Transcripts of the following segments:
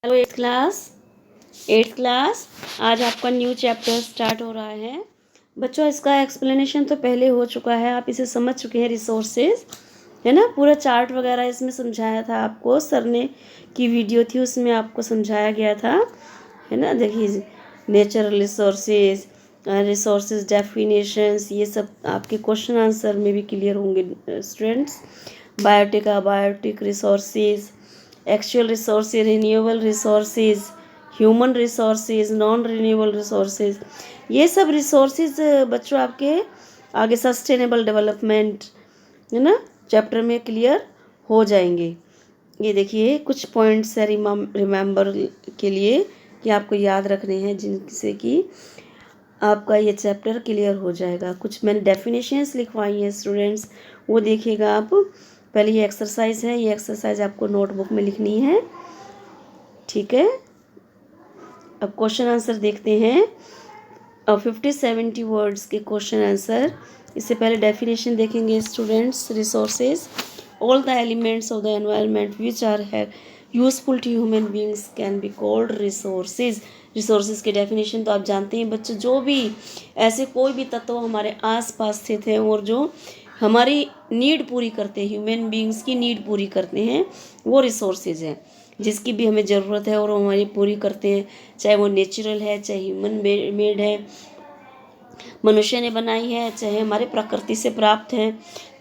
Hello eighth class आज आपका new chapter start हो रहा है। बच्चों इसका एक्सप्लेनेशन तो पहले हो चुका है, आप इसे समझ चुके हैं। रिसोर्सेज है ना, पूरा चार्ट वगैरह इसमें समझाया था आपको, सर ने की वीडियो थी उसमें आपको समझाया गया था, है ना। देखिए नेचुरल रिसोर्सेज, रिसोर्सेज डेफिनेशंस, ये सब आपके क्वेश्चन आंसर में भी क्लियर होंगे students. Biotic resources, actual resources, renewable resources, human resources, non renewable resources, ये सब रिसोर्सेज बच्चों आपके आगे सस्टेनेबल डेवलपमेंट है ना चैप्टर में क्लियर हो जाएंगे। ये देखिए कुछ पॉइंट्स है रिमेंबर के लिए कि आपको याद रखने हैं, जिनसे कि आपका ये चैप्टर क्लियर हो जाएगा। कुछ मैंने डेफिनेशंस लिखवाई हैं स्टूडेंट्स, वो देखिएगा आप। पहले ये एक्सरसाइज है, ये एक्सरसाइज आपको नोटबुक में लिखनी है, ठीक है। अब क्वेश्चन आंसर देखते हैं। अब 50-70 वर्ड्स के क्वेश्चन आंसर। इससे पहले डेफिनेशन देखेंगे students. Resources, all the elements of the environment which are है useful to human beings can be called resources. Resources की डेफिनेशन तो आप जानते हैं बच्चों, जो भी ऐसे कोई भी तत्व हमारे आसपास स्थित हैं और जो हमारी नीड पूरी करते हैं, ह्यूमन बींग्स की नीड पूरी करते हैं, वो रिसोर्सेज हैं। जिसकी भी हमें ज़रूरत है और वो हमारी पूरी करते हैं, चाहे वो नेचुरल है, चाहे ह्यूमन मेड है, मनुष्य ने बनाई है, चाहे हमारे प्रकृति से प्राप्त है।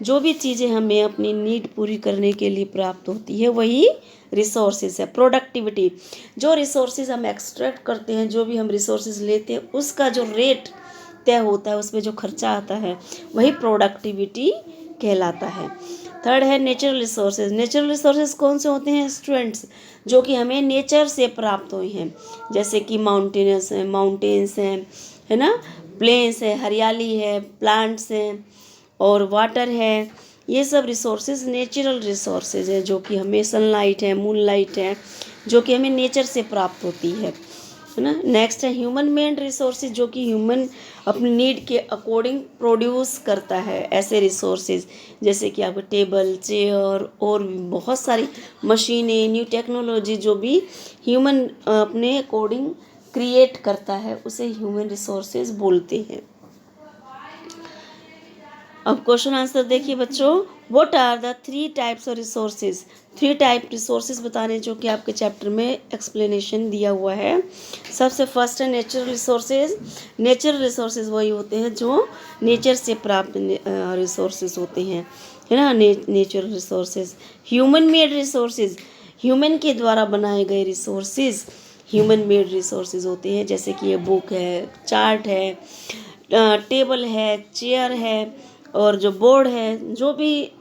जो भी चीज़ें हमें अपनी नीड पूरी करने के लिए प्राप्त होती है वही रिसोर्सेज है। प्रोडक्टिविटी, जो रिसोर्सेज हम एक्सट्रैक्ट करते हैं, जो भी हम रिसोर्सेज लेते हैं, उसका जो रेट तय होता है, उसमें जो खर्चा आता है, वही प्रोडक्टिविटी कहलाता है। थर्ड है नेचुरल रिसोर्सेज। नेचुरल रिसोर्सेज कौन से होते हैं स्टूडेंट्स? जो कि हमें नेचर से प्राप्त हुए हैं, जैसे कि माउंटेन्स हैं, है ना, प्लेन्स है, हरियाली है, प्लांट्स हैं और वाटर है। ये सब रिसोर्सेज नेचुरल रिसोर्सेज है, जो कि हमें सनलाइट है, मूनलाइट है, जो कि हमें नेचर से प्राप्त होती है ना। नेक्स्ट है ह्यूमन मेड रिसोर्सेज, जो कि ह्यूमन अपनी नीड के अकॉर्डिंग प्रोड्यूस करता है ऐसे रिसोर्सेज, जैसे कि आपके टेबल, चेयर और भी बहुत सारी मशीनें, न्यू टेक्नोलॉजी, जो भी ह्यूमन अपने अकॉर्डिंग क्रिएट करता है, उसे ह्यूमन रिसोर्सेज बोलते हैं। अब क्वेश्चन आंसर देखिए बच्चों। What are the 3 types of resources? 3 type resources बताने, जो कि आपके चैप्टर में एक्सप्लेनेशन दिया हुआ है। सबसे फर्स्ट है नेचुरल रिसोर्सेज। नेचुरल रिसोर्सेज वही होते हैं जो नेचर से प्राप्त रिसोर्सेज होते हैं, है ना, natural resources. Human made resources, human के द्वारा बनाए गए रिसोर्सेज ह्यूमन मेड रिसोर्सेज होते हैं, जैसे कि ये बुक है, चार्ट है, टेबल है, चेयर है और जो बोर्ड है, जो भी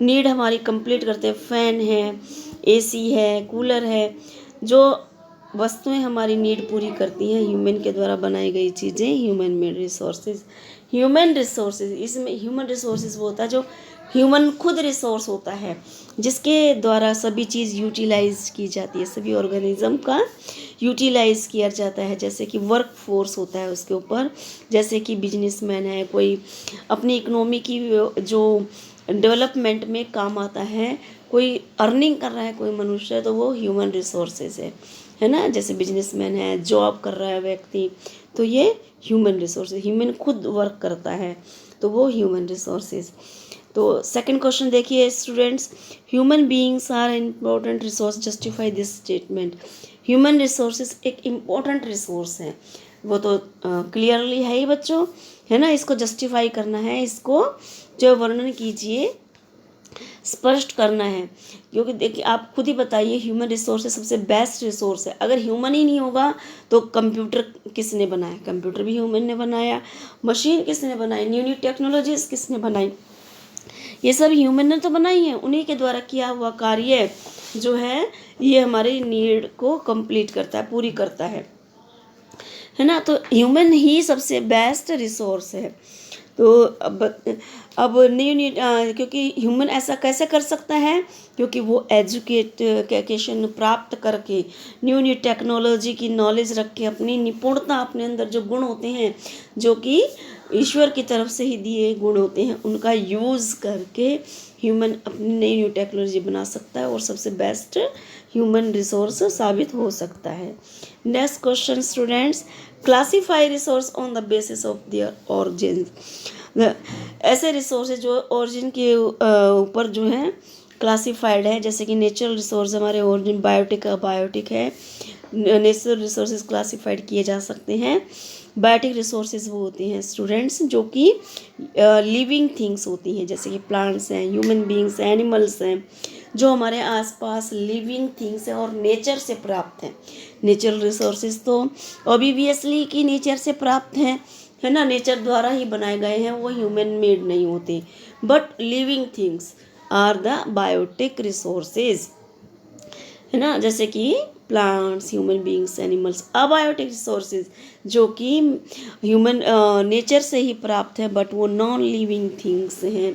नीड हमारी कंप्लीट करते हैं, फैन है, एसी है, कूलर है, जो वस्तुएं हमारी नीड पूरी करती हैं, ह्यूमन के द्वारा बनाई गई चीज़ें human made resources. Human resources, इसमें ह्यूमन रिसोर्सेज वो होता है जो ह्यूमन खुद रिसोर्स होता है, जिसके द्वारा सभी चीज़ यूटिलाइज की जाती है, सभी ऑर्गेनिज्म का यूटिलाइज किया जाता है। जैसे कि वर्क फोर्स होता है उसके ऊपर, जैसे कि बिजनेसमैन है, कोई अपनी इकोनॉमी की जो डेवलपमेंट में काम आता है, कोई अर्निंग कर रहा है, कोई मनुष्य, तो वो ह्यूमन रिसोर्सेज है ना। जैसे बिजनेसमैन है, जॉब कर रहा है व्यक्ति, तो ये ह्यूमन रिसोर्सेज, ह्यूमन खुद वर्क करता है, तो वो ह्यूमन रिसोर्सेज। तो सेकंड क्वेश्चन देखिए students. Human beings are important resource, justify this statement. Human resources एक इम्पोर्टेंट रिसोर्स है, वो तो क्लियरली है ही बच्चों, है ना। इसको जस्टिफाई करना है, इसको जो वर्णन कीजिए, स्पष्ट करना है, क्योंकि देखिए आप खुद ही बताइए, ह्यूमन रिसोर्स सबसे बेस्ट रिसोर्स है। अगर ह्यूमन ही नहीं होगा तो कंप्यूटर किसने बनाया? कंप्यूटर भी ह्यूमन ने बनाया। मशीन किसने बनाई? न्यू न्यू टेक्नोलॉजीज किसने बनाई? ये सब ह्यूमन ने तो बनाई है। उन्हीं के द्वारा किया हुआ कार्य जो है ये हमारी नीड को कंप्लीट करता है, पूरी करता है ना। तो ह्यूमन ही सबसे बेस्ट रिसोर्स है। तो अब न्यू क्योंकि ह्यूमन ऐसा कैसे कर सकता है? क्योंकि वो एजुकेशन प्राप्त करके, न्यू न्यू टेक्नोलॉजी की नॉलेज रख के, अपनी निपुणता, अपने अंदर जो गुण होते हैं, जो कि ईश्वर की तरफ से ही दिए गुण होते हैं, उनका यूज़ करके ह्यूमन अपनी नई न्यू टेक्नोलॉजी बना सकता है और सबसे बेस्ट ह्यूमन रिसोर्स साबित हो सकता है। Next question students, classify resource on the basis of their origin. ऐसे रिसोर्स जो ओरिजिन के ऊपर जो है क्लासिफाइड है, जैसे कि नेचुरल रिसोर्स हमारे ओरिजिन बायोटिक अबायोटिक है। नेचुरल रिसोर्सेज क्लासिफाइड किए जा सकते हैं। बायोटिक रिसोर्सेज वो होती हैं स्टूडेंट्स जो कि लिविंग थिंग्स होती हैं, जैसे कि प्लांट्स हैं, ह्यूमन बींग्स हैं, एनिमल्स हैं, जो हमारे आसपास लिविंग थिंग्स हैं और नेचर से प्राप्त हैं। नेचुरल रिसोर्सेज तो ऑब्वियसली कि नेचर से प्राप्त हैं, है ना, नेचर द्वारा ही बनाए गए हैं, वो ह्यूमन मेड नहीं होते। But living things are the biotic resources, है ना, जैसे कि plants, human beings, animals. Abiotic resources जो कि ह्यूमन नेचर से ही प्राप्त है बट वो नॉन लिविंग थिंग्स हैं,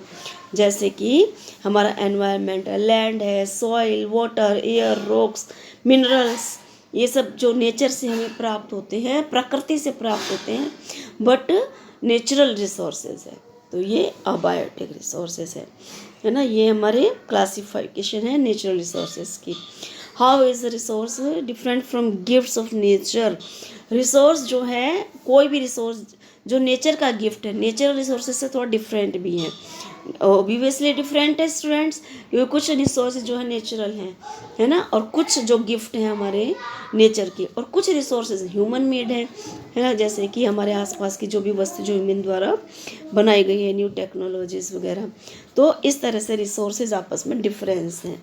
जैसे कि हमारा एनवायरनमेंट है, लैंड है, soil, water, air, rocks, minerals, ये सब जो नेचर से हमें प्राप्त होते हैं, प्रकृति से प्राप्त होते हैं, बट नेचुरल रिसोर्सेज है, तो ये अबायोटिक रिसोर्सेज है ना। ये हमारे क्लासिफिकेशन है नेचुरल रिसोर्सेज की। How is resource different from gifts of nature. Resource जो है, कोई भी रिसोर्स जो नेचर का गिफ्ट है, नेचुरल रिसोर्सेज से थोड़ा डिफरेंट भी है, ऑब्वियसली डिफरेंट है स्टूडेंट्स, क्योंकि कुछ रिसोर्सेज जो है नेचुरल हैं, है ना, और कुछ जो गिफ्ट हैं हमारे नेचर के, और कुछ रिसोर्सेज ह्यूमन मेड है ना, जैसे कि हमारे आसपास की जो भी वस्तु जो ह्यूमन द्वारा बनाई गई है, न्यू टेक्नोलॉजीज वगैरह। तो इस तरह से रिसोर्सेज आपस में डिफरेंस हैं।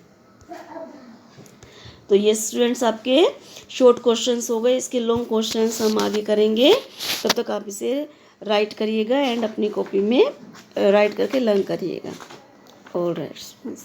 तो ये स्टूडेंट्स आपके शॉर्ट क्वेश्चंस हो गए, इसके लॉन्ग क्वेश्चंस हम आगे करेंगे। तब तक आप इसे राइट करिएगा एंड अपनी कॉपी में राइट करके लर्न करिएगा। All right.